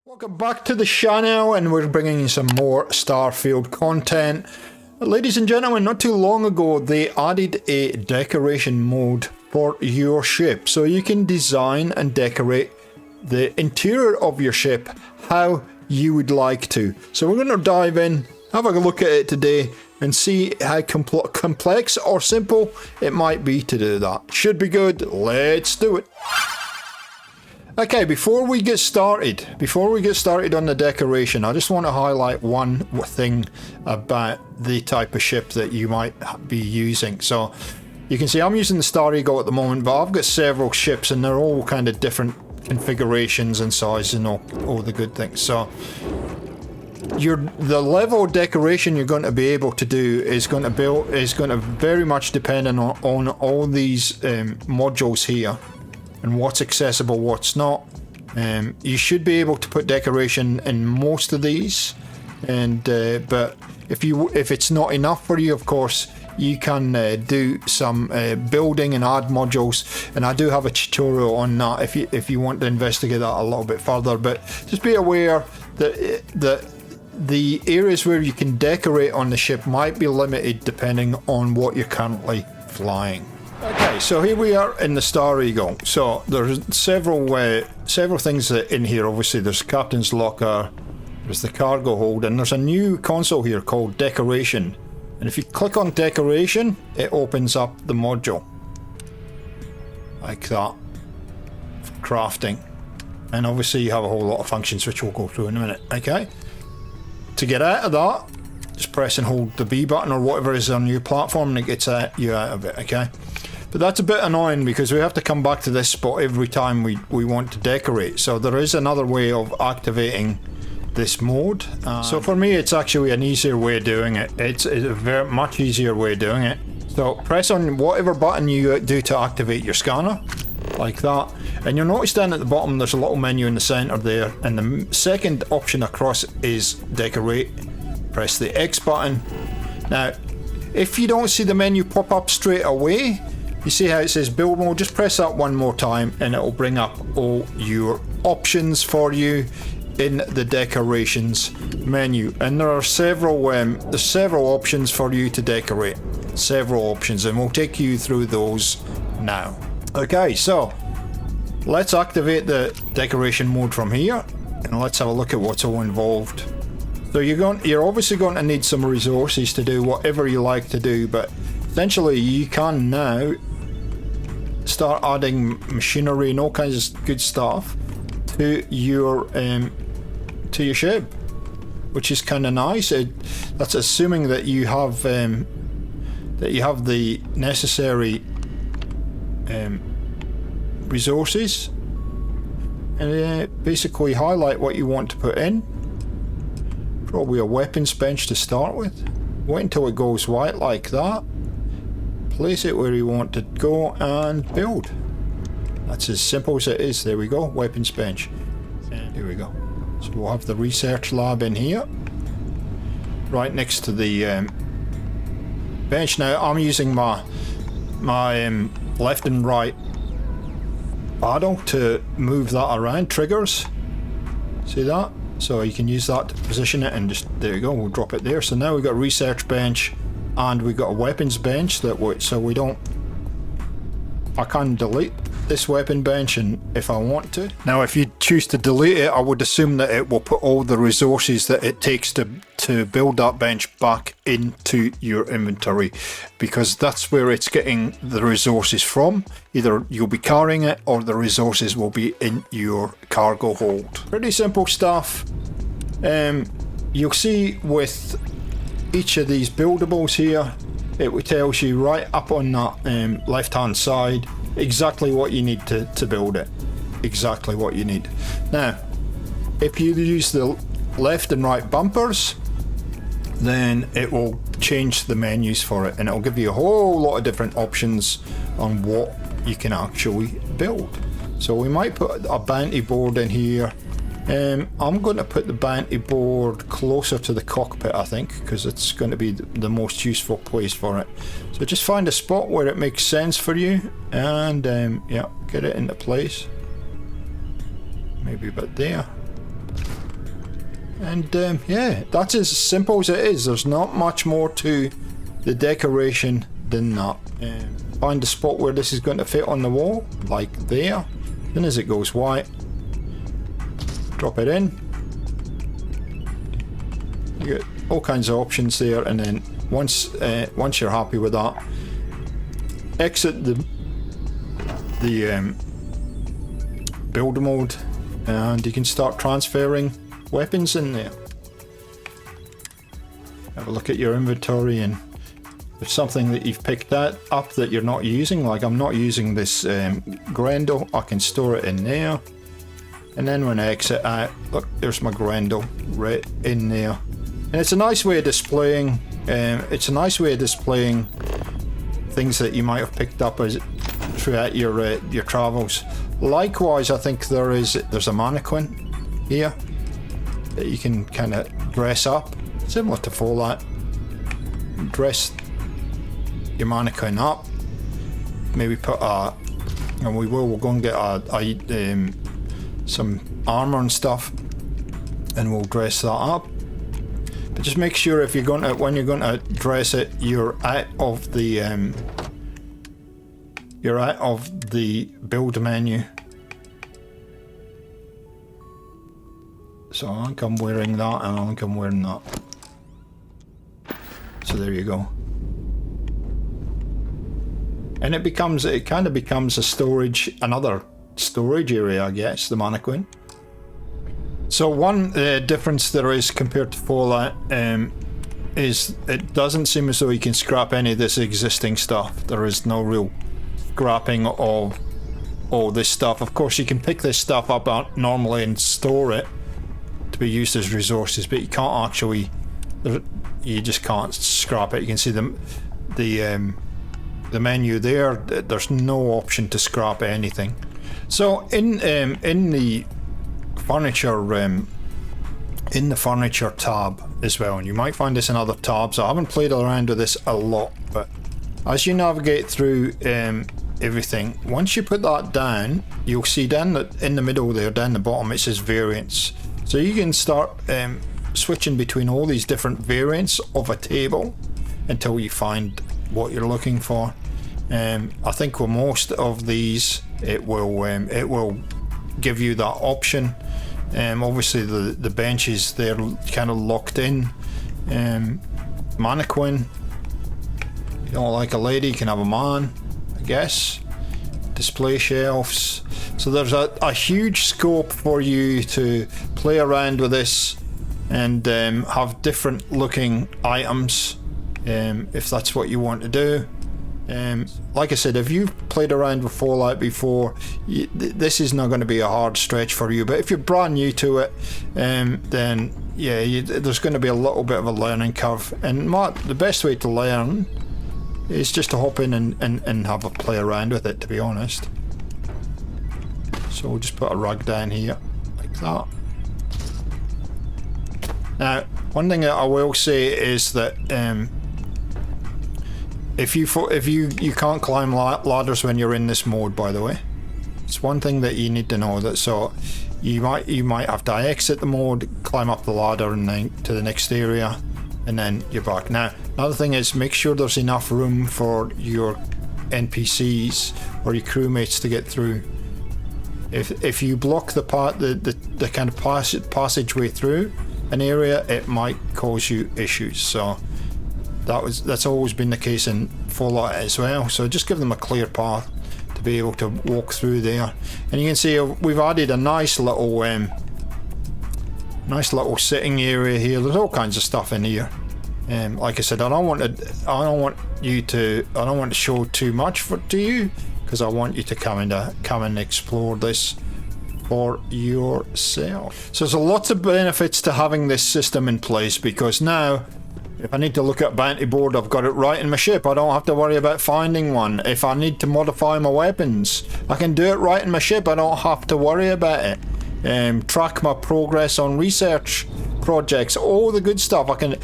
Welcome back to the channel, and we're bringing you some more Starfield content. Ladies and gentlemen, not too long ago they added a decoration mode for your ship, so you can design and decorate the interior of your ship how you would like to. So we're going to dive in, have a look at it today, and see how complex or simple it might be to do that. Should be good. Let's do it. Okay, before we get started on the decoration, I just want to highlight one thing about the type of ship that you might be using. So you can see I'm using the Star Eagle at the moment, but I've got several ships and they're all kind of different configurations and sizes and all the good things. So the level of decoration you're going to be able to do is going to very much depend on all these modules here. And what's accessible, what's not. You should be able to put decoration in most of these, and but if it's not enough for you, of course, you can do some building and add modules. And I do have a tutorial on that if you want to investigate that a little bit further. But just be aware that the areas where you can decorate on the ship might be limited depending on what you're currently flying. Okay, so here we are in the Star Eagle. So there's several things in here. Obviously, there's Captain's Locker, there's the cargo hold, and there's a new console here called Decoration. And if you click on Decoration, it opens up the module like that for crafting. And obviously, you have a whole lot of functions which we'll go through in a minute. Okay, to get out of that, just press and hold the B button or whatever is on your platform, and it gets you out of it. Okay. But that's a bit annoying because we have to come back to this spot every time we want to decorate. So there is another way of activating this mode. So for me, it's actually an easier way of doing it. It's a very much easier way of doing it. So press on whatever button you do to activate your scanner, like that. And you'll notice down at the bottom there's a little menu in the center there. And the second option across is Decorate. Press the X button. Now, if you don't see the menu pop up straight away, you see how it says build mode? Just press that one more time and it will bring up all your options for you in the decorations menu. And there are several options for you to decorate. Several options, and we'll take you through those now. Okay, so let's activate the decoration mode from here and let's have a look at what's all involved. So you're obviously going to need some resources to do whatever you like to do, but essentially you can now start adding machinery and all kinds of good stuff to your ship, which is kind of nice. That's assuming that you have the necessary resources, and basically highlight what you want to put in. Probably a weapons bench to start with. Wait until it goes white like that. Place it where you want to go and build. That's as simple as it is. There we go, weapons bench. Here we go. So we'll have the research lab in here, right next to the bench. Now I'm using my left and right paddle to move that around. Triggers. See that? So you can use that to position it, and just there you go. We'll drop it there. So now we've got a research bench. And we got a weapons bench I can delete this weapon bench and if I want to. Now if you choose to delete it, I would assume that it will put all the resources that it takes to build that bench back into your inventory, because that's where it's getting the resources from. Either you'll be carrying it or the resources will be in your cargo hold. Pretty simple stuff. You'll see with each of these buildables here, it tells you right up on that left hand side exactly what you need to build it. Exactly what you need. Now if you use the left and right bumpers, then it will change the menus for it, and it will give you a whole lot of different options on what you can actually build. So we might put a bounty board in here. I'm going to put the bounty board closer to the cockpit, I think, because it's going to be the most useful place for it. So just find a spot where it makes sense for you, and yeah, get it into place. Maybe about there. And yeah, that's as simple as it is. There's not much more to the decoration than that. Find a spot where this is going to fit on the wall, like there. Then as it goes white, drop it in. You get all kinds of options there, and then once you're happy with that, exit the build mode, and you can start transferring weapons in there. Have a look at your inventory, and if something that you've picked up that you're not using, like I'm not using this Grendel, I can store it in there. And then when I exit out, look, there's my Grendel right in there. And it's a nice way of displaying. Things that you might have picked up throughout your travels. Likewise, I think there's a mannequin here that you can kind of dress up, similar to Fallout. Dress your mannequin up. Maybe put we'll go and get some armor and stuff, and we'll dress that up. But just make sure when you're going to dress it, you're out of the build menu. So I think I'm wearing that, and I think I'm wearing that. So there you go. And it kind of becomes another storage area, I guess, the mannequin. So one difference there is compared to Fallout is it doesn't seem as though you can scrap any of this existing stuff. There is no real scrapping of all this stuff. Of course, you can pick this stuff up normally and store it to be used as resources, but you can't actually. You just can't scrap it. You can see the menu there. There's no option to scrap anything. So in the furniture tab as well, and you might find this in other tabs. I haven't played around with this a lot, but as you navigate through everything, once you put that down, you'll see in the middle there, down the bottom, it says variants. So you can start switching between all these different variants of a table until you find what you're looking for. I think with most of these, it will give you that option. Obviously the benches, they're kind of locked in. Mannequin, you don't like a lady, you can have a man, I guess. Display shelves. So there's a huge scope for you to play around with this and have different looking items if that's what you want to do. Like I said, if you've played around with Fallout before, this is not going to be a hard stretch for you, but if you're brand new to it, then yeah, there's going to be a little bit of a learning curve, and the best way to learn is just to hop in and have a play around with it, to be honest. So we'll just put a rug down here like that. Now, one thing that I will say is that if you can't climb ladders when you're in this mode, by the way. It's one thing that you need to know, that so you might have to exit the mode, climb up the ladder and then to the next area, and then you're back. Now, another thing is make sure there's enough room for your NPCs or your crewmates to get through. If you block the kind of passageway through an area, it might cause you issues. So that's always been the case in Fallout as well. So just give them a clear path to be able to walk through there. And you can see we've added a nice little sitting area here. There's all kinds of stuff in here. Like I said, I don't want to show too much to you, because I want you to come and explore this for yourself. So there's a lot of benefits to having this system in place, because now if I need to look at bounty board, I've got it right in my ship. I don't have to worry about finding one. If I need to modify my weapons, I can do it right in my ship. I don't have to worry about it. Track my progress on research projects, all the good stuff. I can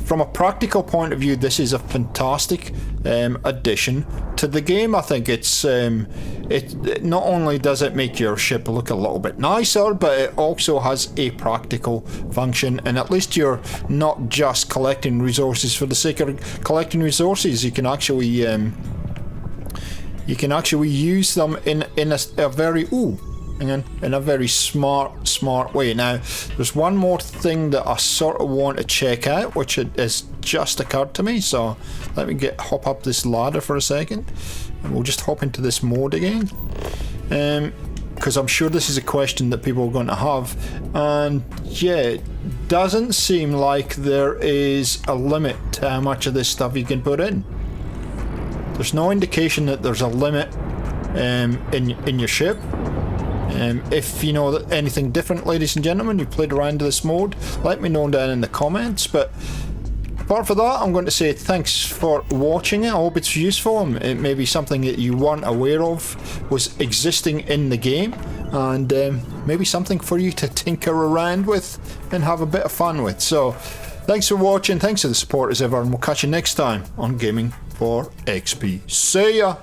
from a practical point of view, this is a fantastic addition to the game. I think it's it not only does it make your ship look a little bit nicer, but it also has a practical function, and at least you're not just collecting resources for the sake of collecting resources. You can actually use them in a very in a very smart way. Now, there's one more thing that I sort of want to check out, which has just occurred to me. So let me hop up this ladder for a second, and we'll just hop into this mode again, because I'm sure this is a question that people are going to have. And yeah, it doesn't seem like there is a limit to how much of this stuff you can put in. There's no indication that there's a limit in your ship. If you know anything different, ladies and gentlemen, you've played around with this mode, let me know down in the comments. But apart from that, I'm going to say thanks for watching it. I hope it's useful, and it may be something that you weren't aware of was existing in the game, and maybe something for you to tinker around with and have a bit of fun with. So thanks for watching, thanks for the support as ever, and we'll catch you next time on Gaming for XP. See ya!